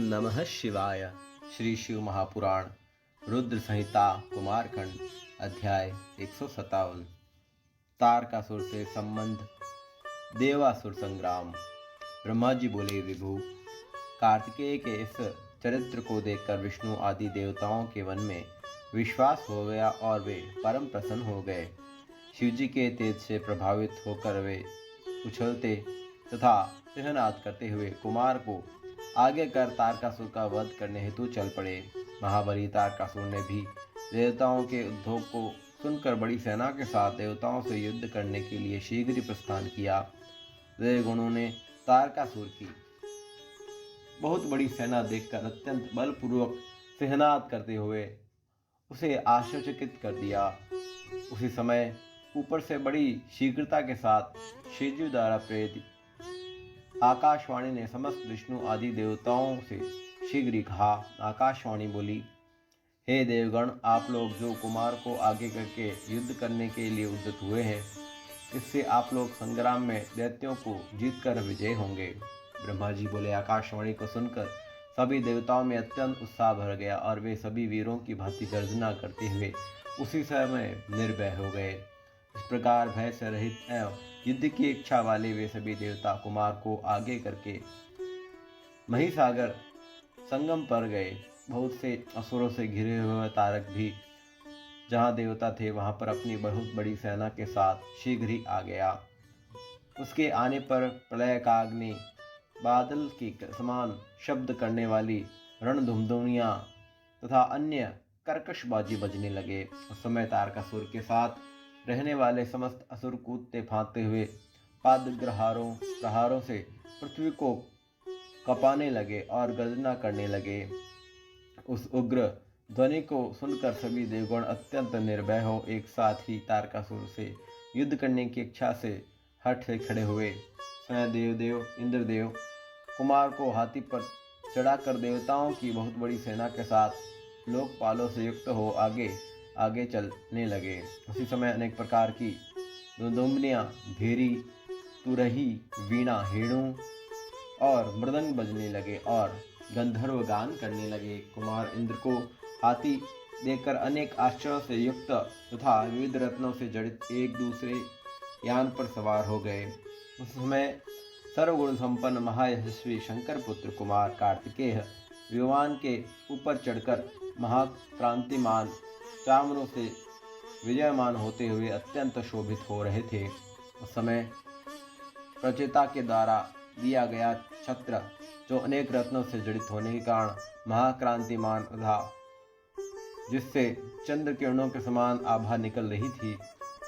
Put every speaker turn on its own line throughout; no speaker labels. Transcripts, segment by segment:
नमः शिवाय। श्री शिव महापुराण रुद्र संहिता कुमारखंड अध्याय 157। तारकासुर से संबंध। देवासुर संग्राम। ब्रह्मा जी बोले, विभु, कार्तिकेय के इस चरित्र को देखकर विष्णु आदि देवताओं के मन में विश्वास हो गया और वे परम प्रसन्न हो गए। शिवजी के तेज से प्रभावित होकर वे उछलते तथा सिंहनाद करते हुए कुमार को आगे कर तारकासुर का वध करने हेतु चल पड़े। महाबली तारकासुर ने भी देवताओं के उद्योग को सुनकर बड़ी सेना के साथ देवताओं से युद्ध करने के लिए शीघ्र ही प्रस्थान किया। देवगणों ने तारकासुर की बहुत बड़ी सेना देखकर अत्यंत बलपूर्वक सिंहनाद करते हुए उसे आश्चर्यचकित कर दिया। उसी समय ऊपर से बड़ी शीघ्रता के साथ शिवजी द्वारा प्रेरित आकाशवाणी ने समस्त विष्णु आदि देवताओं से शीघ्र ही कहा। आकाशवाणी बोली, हे देवगण, आप लोग जो कुमार को आगे करके युद्ध करने के लिए उद्यत हुए हैं, इससे आप लोग संग्राम में दैत्यों को जीतकर विजय होंगे। ब्रह्मा जी बोले, आकाशवाणी को सुनकर सभी देवताओं में अत्यंत उत्साह भर गया और वे सभी वीरों की भांति गर्जना करते हुए उसी समय निर्भय हो गए। इस प्रकार भय से रहित एवं युद्ध की इच्छा वाले वे सभी देवता कुमार को आगे करके महिसागर संगम पर गए। बहुत से असुरों से घिरे हुए तारक भी जहाँ देवता थे वहाँ पर अपनी बहुत बड़ी सेना के साथ शीघ्र ही आ गया। उसके आने पर प्रलय का अग्नि बादल के समान शब्द करने वाली रणधुमधुमियाँ तथा अन्य कर्कशबाजी बजने लगे। उस समय तारकासुर के साथ रहने वाले समस्त असुर कूदते फांदते हुए प्रहारों से पृथ्वी को कपाने लगे और गर्जना करने लगे। उस उग्र ध्वनि को सुनकर सभी देवगण अत्यंत निर्भय हो एक साथ ही तारकासुर से युद्ध करने की इच्छा से हठ से खड़े हुए। स्वयं देवदेव इंद्रदेव कुमार को हाथी पर चढ़ाकर देवताओं की बहुत बड़ी सेना के साथ लोकपालों से युक्त हो आगे चलने लगे। उसी समय अनेक प्रकार की दुंदुम्बियाँ, भेरी, तुरही, वीणा, हेणु और मृदंग बजने लगे और गंधर्व गान करने लगे। कुमार इंद्र को हाथी देखकर अनेक आश्चर्यों से युक्त तथा विविध रत्नों से जड़ित एक दूसरे यान पर सवार हो गए। उस समय सर्वगुण संपन्न महायशस्वी शंकर पुत्र कुमार कार्तिकेय विमान के ऊपर चढ़कर महाक्रांतिमान चामरों से विजयमान होते हुए अत्यंत शोभित हो रहे थे। उस समय प्रचेता के द्वारा दिया गया छत्र, जो अनेक रत्नों से जड़ित होने के कारण महाक्रांतिमान था, जिससे चंद्र किरणों के समान आभा निकल रही थी,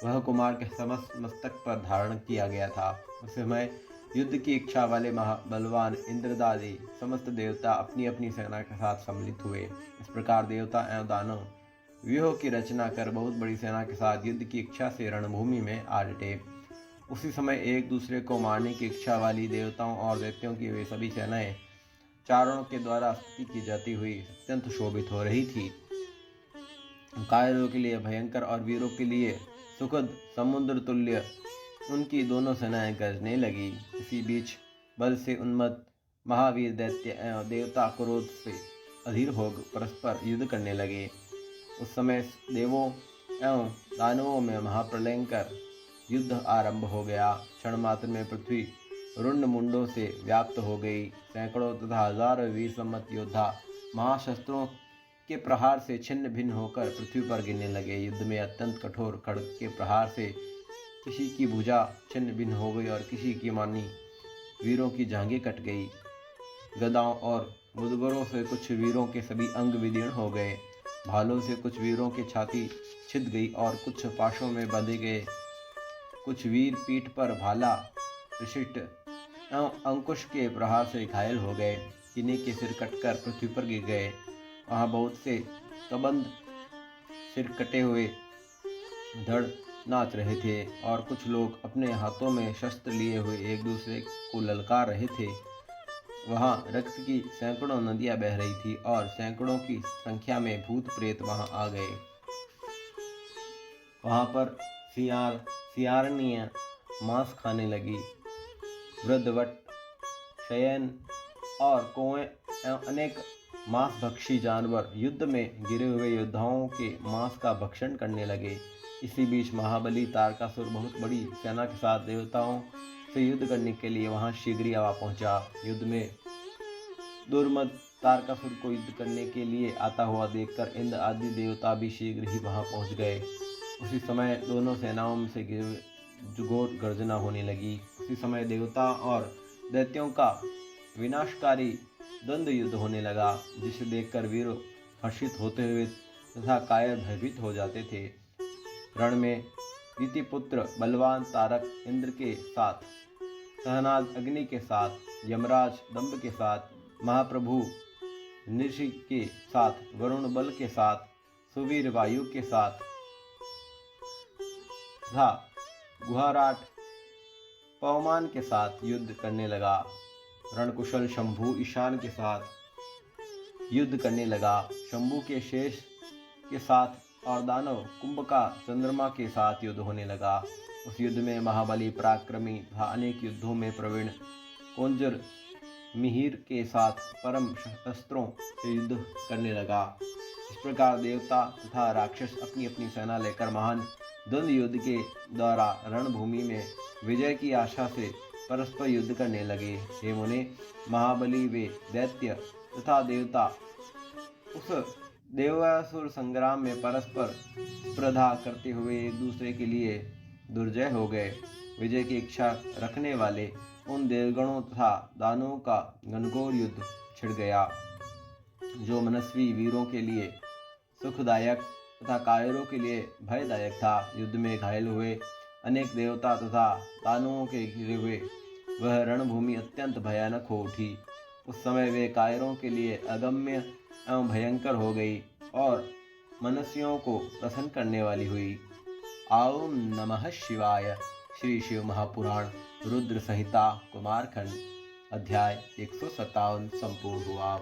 वह कुमार के समस्त मस्तक पर धारण किया गया था। उस समय युद्ध की इच्छा वाले महाबलवान इंद्रदादि समस्त देवता अपनी अपनी सेना के साथ सम्मिलित हुए। इस प्रकार देवता एवं दानव व्यूह की रचना कर बहुत बड़ी सेना के साथ युद्ध की इच्छा से रणभूमि में आ डटे। उसी समय एक दूसरे को मारने की इच्छा वाली देवताओं और दैत्यों की वे सभी सेनाएं चारणों के द्वारा स्तुति की जाती हुई अत्यंत शोभित हो रही थी। कायरों के लिए भयंकर और वीरों के लिए सुखद समुद्र तुल्य उनकी दोनों सेनाएं गरजने लगी। इसी बीच बल से उन्मत्त महावीर दैत्य एवं देवता क्रोध से अधीर हो परस्पर युद्ध करने लगे। उस समय देवों एवं दानवों में महाप्रलयंकर युद्ध आरंभ हो गया। क्षण मात्र में पृथ्वी रुंड मुंडों से व्याप्त हो गई। सैकड़ों तथा हजारों वीर सम्मत योद्धा महाशस्त्रों के प्रहार से छिन्न भिन्न होकर पृथ्वी पर गिरने लगे। युद्ध में अत्यंत कठोर खड्ग के प्रहार से किसी की भुजा छिन्न भिन्न हो गई और किसी की मानी वीरों की जांघें कट गई। गदाओं और मुदगरों से कुछ वीरों के सभी अंग विदीर्ण हो गए। भालों से कुछ वीरों की छाती छिद गई और कुछ पाशों में बंधे गए। कुछ वीर पीठ पर भाला, विशिष्ट एवं अंकुश के प्रहार से घायल हो गए। किन्हीं के सिर कटकर पृथ्वी पर गिर गए। वहाँ बहुत से कबंध सिर कटे हुए धड़ नाच रहे थे और कुछ लोग अपने हाथों में शस्त्र लिए हुए एक दूसरे को ललकार रहे थे। वहाँ रक्त की सैकड़ों नदियाँ बह रही थी और सैकड़ों की संख्या में भूत प्रेत वहाँ आ गए। वहाँ पर सियारनियाँ मांस खाने लगी। वृद्धवट, शयन और कौएं एवं अनेक मांसभक्षी जानवर युद्ध में गिरे हुए योद्धाओं के मांस का भक्षण करने लगे। इसी बीच महाबली तारकासुर बहुत बड़ी सेना के साथ देवताओं से युद्ध करने के लिए वहां शीघ्र ही आ पहुंचा। युद्ध में दुर्मद तारकासुर को युद्ध करने के लिए आता हुआ देखकर इंद्र आदि देवता भी शीघ्र ही वहां पहुंच गए। उसी समय दोनों सेनाओं में से घोर गर्जना होने लगी। उसी समय देवता और दैत्यों का विनाशकारी द्वंद्व युद्ध होने लगा, जिसे देखकर वीर हर्षित होते हुए तथा कायर भयभीत हो जाते थे। रण में दितिपुत्र बलवान तारक इंद्र के साथ, सहनाद अग्नि के साथ, यमराज दंभ के साथ, महाप्रभु ऋषि के साथ, वरुण बल के साथ, सुवीर वायु के साथ तथा गुहाराट पवमान के साथ युद्ध करने लगा। रणकुशल शंभु ईशान के साथ युद्ध करने लगा। शंभु के शेष के साथ और दानव कुंभ का चंद्रमा के साथ युद्ध होने लगा। उस युद्ध में महाबली पराक्रमी तथा अनेक युद्धों में प्रवीण कोंजर मिहिर के साथ परम शस्त्रों से युद्ध करने लगा। इस प्रकार देवता तथा राक्षस अपनी अपनी सेना लेकर महान द्वंद्व युद्ध के द्वारा रणभूमि में विजय की आशा से परस्पर युद्ध करने लगे। हे मुने, महाबली वे दैत्य तथा देवता उस देवासुर संग्राम में परस्पर स्पर्धा करते हुए एक दूसरे के लिए दुर्जय हो गए। विजय की इच्छा रखने वाले उन देवगणों तथा दानवों का घनघोर युद्ध छिड़ गया, जो मनस्वी वीरों के लिए सुखदायक तथा कायरों के लिए भयदायक था। युद्ध में घायल हुए अनेक देवता तथा दानवों के घिरे हुए वह रणभूमि अत्यंत भयानक हो उठी। उस समय वे कायरों के लिए अगम्य एवं भयंकर हो गई और मनुष्यों को प्रसन्न करने वाली हुई। ओम नमः शिवाय। श्री शिव महापुराण रुद्र संहिता कुमारखंड अध्याय 157 संपूर्ण हुआ।